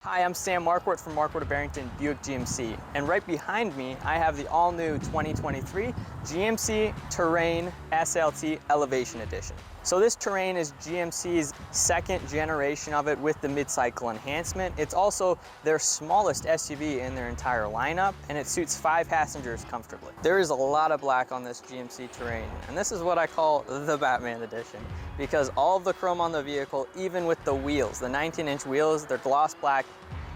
Hi, I'm Sam Marquardt from Marquardt Barrington Buick GMC, and right behind me I have the all-new 2023 GMC Terrain SLT Elevation Edition. So this Terrain is GMC's second generation of it with the mid-cycle enhancement. It's also their smallest SUV in their entire lineup, and it suits 5 passengers comfortably. There is a lot of black on this GMC Terrain, and this is what I call the Batman edition, because all of the chrome on the vehicle, even with the wheels, the 19-inch wheels, they're gloss black.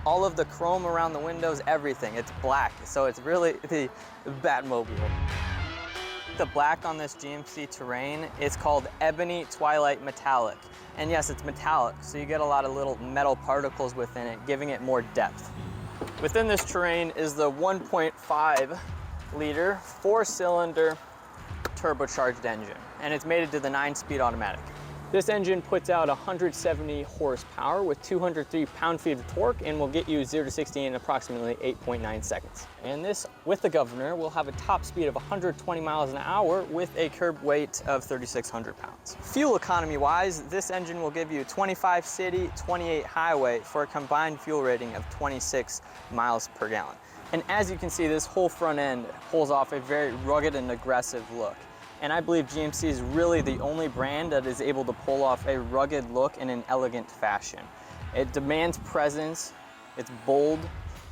All of the chrome around the windows, everything, it's black. So it's really the Batmobile. The black on this GMC Terrain is called Ebony Twilight Metallic. And yes, it's metallic, so you get a lot of little metal particles within it, giving it more depth. Within this Terrain is the 1.5 liter, 4-cylinder turbocharged engine, and it's mated to the 9-speed automatic. This engine puts out 170 horsepower with 203 pound-feet of torque and will get you 0 to 60 in approximately 8.9 seconds. And this, with the governor, will have a top speed of 120 miles an hour with a curb weight of 3,600 pounds. Fuel economy-wise, this engine will give you 25 city, 28 highway for a combined fuel rating of 26 miles per gallon. And as you can see, this whole front end pulls off a very rugged and aggressive look. And I believe GMC is really the only brand that is able to pull off a rugged look in an elegant fashion. It demands presence, it's bold,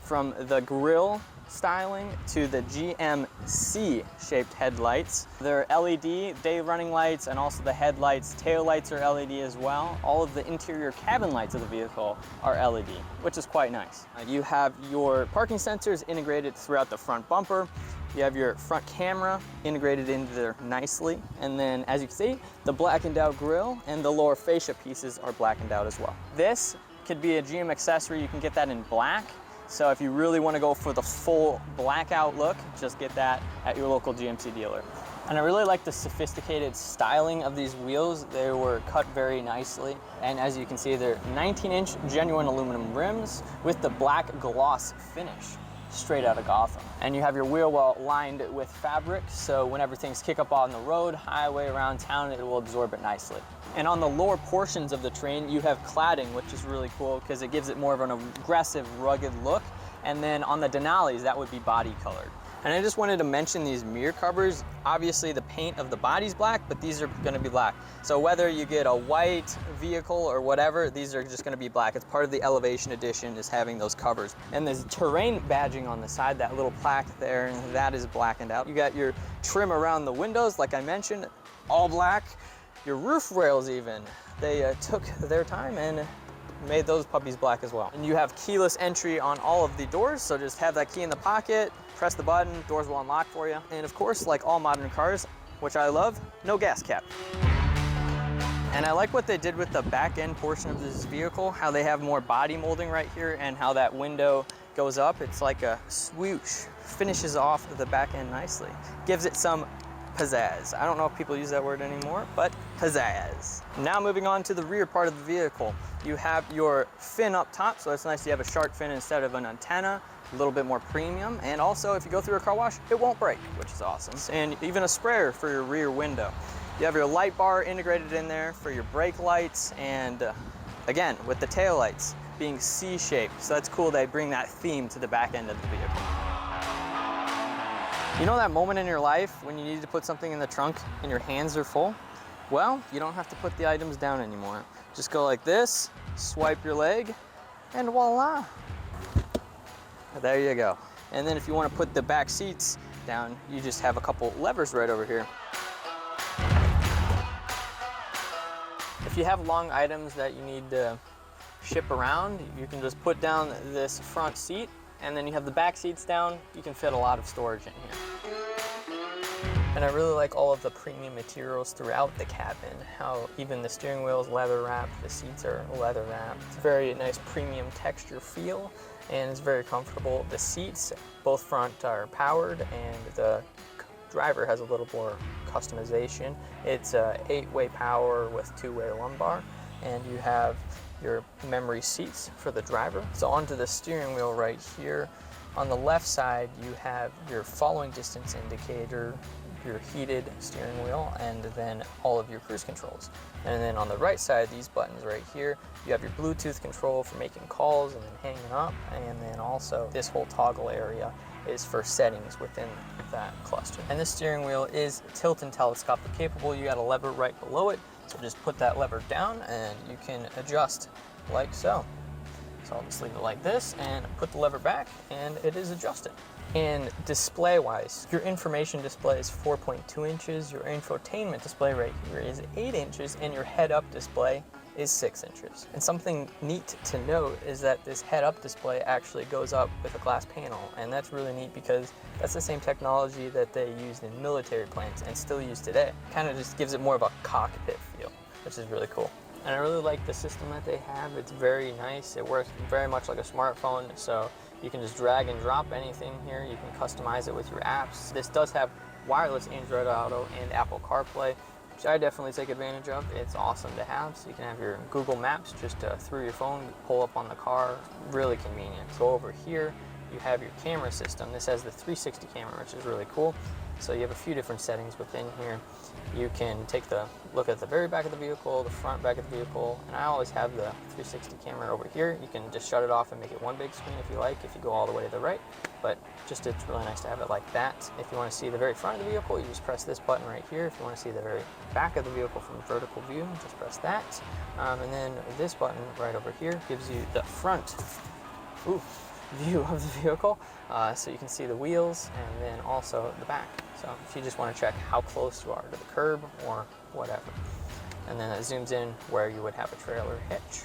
from the grille styling to the GMC shaped headlights. They're LED day running lights, and also the headlights, tail lights are LED as well. All of the interior cabin lights of the vehicle are LED, which is quite nice. You have your parking sensors integrated throughout the front bumper. You have your front camera integrated into there nicely. And then, as you can see, the blackened out grille and the lower fascia pieces are blackened out as well. This could be a GM accessory. You can get that in black. So if you really want to go for the full blackout look, just get that at your local GMC dealer. And I really like the sophisticated styling of these wheels. They were cut very nicely. And as you can see, they're 19-inch genuine aluminum rims with the black gloss finish, straight out of Gotham. And you have your wheel well lined with fabric, so whenever things kick up on the road, highway, around town, it will absorb it nicely. And on the lower portions of the Terrain, you have cladding, which is really cool because it gives it more of an aggressive, rugged look. And then on the Denali's, that would be body colored. And I just wanted to mention these mirror covers. Obviously the paint of the body's black, but these are gonna be black. So whether you get a white vehicle or whatever, these are just gonna be black. It's part of the Elevation Edition is having those covers. And this Terrain badging on the side, that little plaque there, that is blackened out. You got your trim around the windows, like I mentioned, all black. Your roof rails even, they took their time and made those puppies black as well. And you have keyless entry on all of the doors, so just have that key in the pocket, press the button, doors will unlock for you. And of course, like all modern cars, which I love, no gas cap. And I like what they did with the back end portion of this vehicle, how they have more body molding right here and how that window goes up. It's like a swoosh, finishes off the back end nicely. Gives it some pizzazz. I don't know if people use that word anymore, but pizzazz. Now moving on to the rear part of the vehicle. You have your fin up top, so it's nice you have a shark fin instead of an antenna, a little bit more premium. And also, if you go through a car wash, it won't break, which is awesome. And even a sprayer for your rear window. You have your light bar integrated in there for your brake lights, and again, with the tail lights being C-shaped. So that's cool, they bring that theme to the back end of the vehicle. You know that moment in your life when you need to put something in the trunk and your hands are full? Well, you don't have to put the items down anymore. Just go like this, swipe your leg, and voila. There you go. And then if you want to put the back seats down, you just have a couple levers right over here. If you have long items that you need to ship around, you can just put down this front seat, and then you have the back seats down. You can fit a lot of storage in here. And I really like all of the premium materials throughout the cabin, how even the steering wheel is leather wrapped, the seats are leather wrapped. It's a very nice premium texture feel, and it's very comfortable. The seats, both front are powered, and the driver has a little more customization. It's a 8-way power with 2-way lumbar, and you have your memory seats for the driver. So onto the steering wheel right here. On the left side, you have your following distance indicator, your heated steering wheel, and then all of your cruise controls. And then on the right side, these buttons right here, you have your Bluetooth control for making calls and then hanging up, and then also this whole toggle area is for settings within that cluster. And this steering wheel is tilt and telescopic capable. You got a lever right below it, so just put that lever down and you can adjust like so. So I'll just leave it like this and put the lever back and it is adjusted. And display wise, your information display is 4.2 inches, your infotainment display right here is 8 inches, and your head-up display is 6 inches. And something neat to note is that this head-up display actually goes up with a glass panel, and that's really neat because that's the same technology that they used in military planes and still use today. Kind of just gives it more of a cockpit feel, which is really cool. And I really like the system that they have. It's very nice. It works very much like a smartphone, so you can just drag and drop anything here. You can customize it with your apps. This does have wireless Android Auto and Apple CarPlay, which I definitely take advantage of. It's awesome to have. So you can have your Google Maps just through your phone, pull up on the car. Really convenient. So over here, you have your camera system. This has the 360 camera, which is really cool. So you have a few different settings within here. You can take the look at the very back of the vehicle, the front back of the vehicle, and I always have the 360 camera over here. You can just shut it off and make it one big screen if you like, if you go all the way to the right, but just it's really nice to have it like that. If you want to see the very front of the vehicle, you just press this button right here. If you want to see the very back of the vehicle from vertical view, just press that. And then this button right over here gives you the front view of the vehicle, so you can see the wheels and then also the back. So if you just want to check how close you are to the curb or whatever. And then it zooms in where you would have a trailer hitch.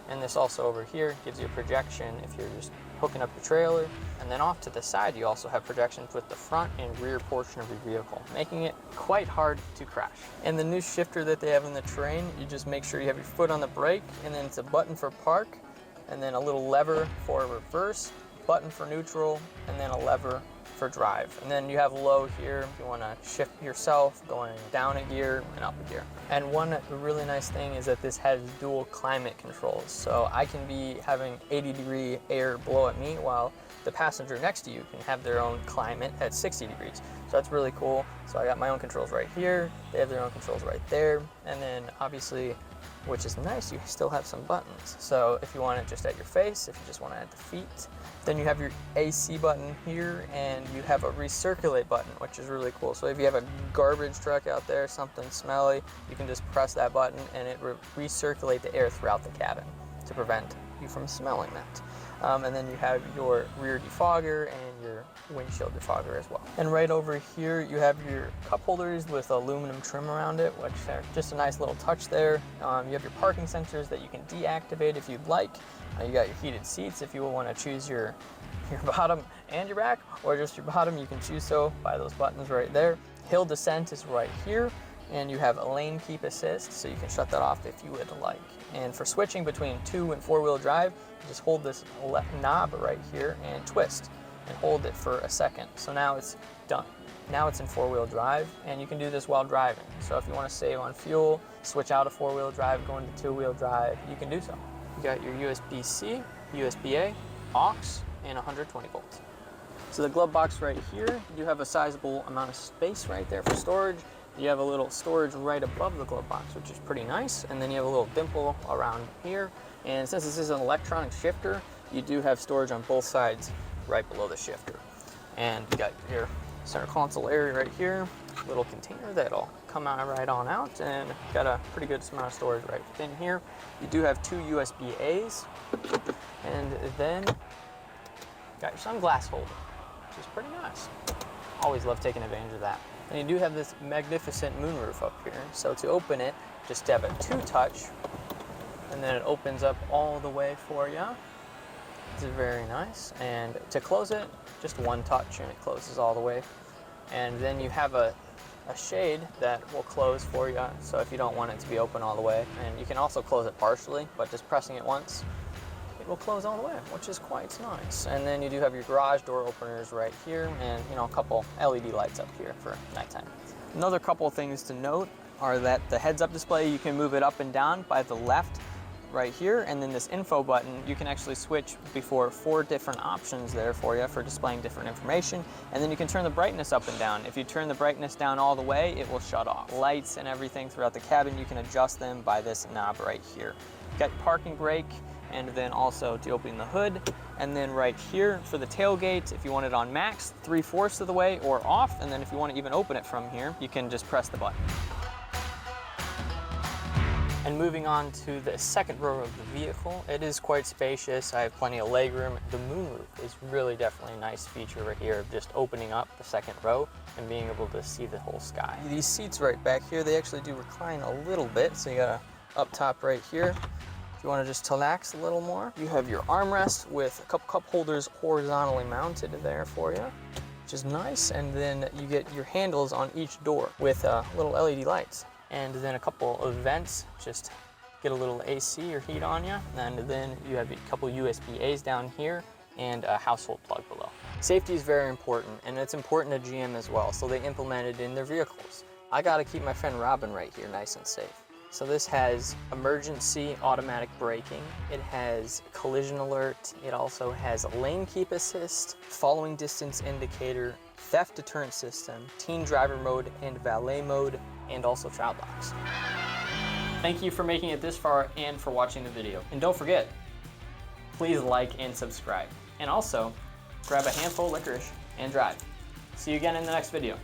And this also over here gives you a projection if you're just hooking up your trailer. And then off to the side, you also have projections with the front and rear portion of your vehicle, making it quite hard to crash. And the new shifter that they have in the Terrain, you just make sure you have your foot on the brake, and then it's a button for park, and then a little lever for reverse, button for neutral, and then a lever for drive. And then you have low here if you want to shift yourself, going down a gear and up a gear. And one really nice thing is that this has dual climate controls. So I can be having 80-degree air blow at me while the passenger next to you can have their own climate at 60 degrees. So that's really cool. So I got my own controls right here. They have their own controls right there. And then obviously, which is nice, you still have some buttons. So if you want it just at your face, if you just want it at the feet, then you have your AC button here, and you have a recirculate button, which is really cool. So if you have a garbage truck out there, something smelly, you can just press that button and it recirculate the air throughout the cabin to prevent you from smelling that. And then you have your rear defogger and your windshield defogger as well. And right over here, you have your cup holders with aluminum trim around it, which are just a nice little touch there. You have your parking sensors that you can deactivate if you'd like. You got your heated seats if you want to choose your bottom and your back, or just your bottom, you can choose so by those buttons right there. Hill descent is right here, and you have a lane keep assist, so you can shut that off if you would like. And for switching between 2- and 4-wheel drive, you just hold this left knob right here and twist and hold it for a second. So now it's done. Now it's in 4-wheel drive, and you can do this while driving. So if you want to save on fuel, switch out of 4-wheel drive, go into 2-wheel drive, you can do so. You got your USB-C, USB-A, aux, and 120 volts. So the glove box right here, you have a sizable amount of space right there for storage. You have a little storage right above the glove box, which is pretty nice. And then you have a little dimple around here. And since this is an electronic shifter, you do have storage on both sides right below the shifter. And you got your center console area right here, little container that'll come out right on out, and got a pretty good amount of storage right within here. You do have 2 USB-As, and then got your sunglass holder, which is pretty nice. Always love taking advantage of that. And you do have this magnificent moonroof up here. So to open it, just have a 2-touch, and then it opens up all the way for you. This is very nice. And to close it, just 1 touch and it closes all the way. And then you have a shade that will close for you, so if you don't want it to be open all the way. And you can also close it partially, but just pressing it once, it will close all the way, which is quite nice. And then you do have your garage door openers right here, and a couple LED lights up here for nighttime. Another couple of things to note are that the heads-up display, you can move it up and down by the left, right here, and then this info button, you can actually switch before 4 different options there for you for displaying different information. And then you can turn the brightness up and down. If you turn the brightness down all the way, it will shut off. Lights and everything throughout the cabin, you can adjust them by this knob right here. You've got parking brake, and then also to open the hood. And then right here for the tailgate, if you want it on max, 3/4 of the way or off. And then if you want to even open it from here, you can just press the button. And moving on to the second row of the vehicle, it is quite spacious. I have plenty of legroom. The moonroof is really definitely a nice feature right here of just opening up the second row and being able to see the whole sky. These seats right back here, they actually do recline a little bit. So you got a up top right here. If you want to just chillax a little more, you have your armrest with a couple cup holders horizontally mounted there for you, which is nice. And then you get your handles on each door with little LED lights. And then a couple of vents, just get a little AC or heat on you. And then you have a couple USB-A's down here and a household plug below. Safety is very important, and it's important to GM as well, so they implement it in their vehicles. I gotta keep my friend Robin right here nice and safe. So this has emergency automatic braking, it has collision alert, it also has lane keep assist, following distance indicator, theft deterrent system, teen driver mode and valet mode, and also child locks. Thank you for making it this far and for watching the video. And don't forget, please like and subscribe. And also, grab a handful of licorice and drive. See you again in the next video.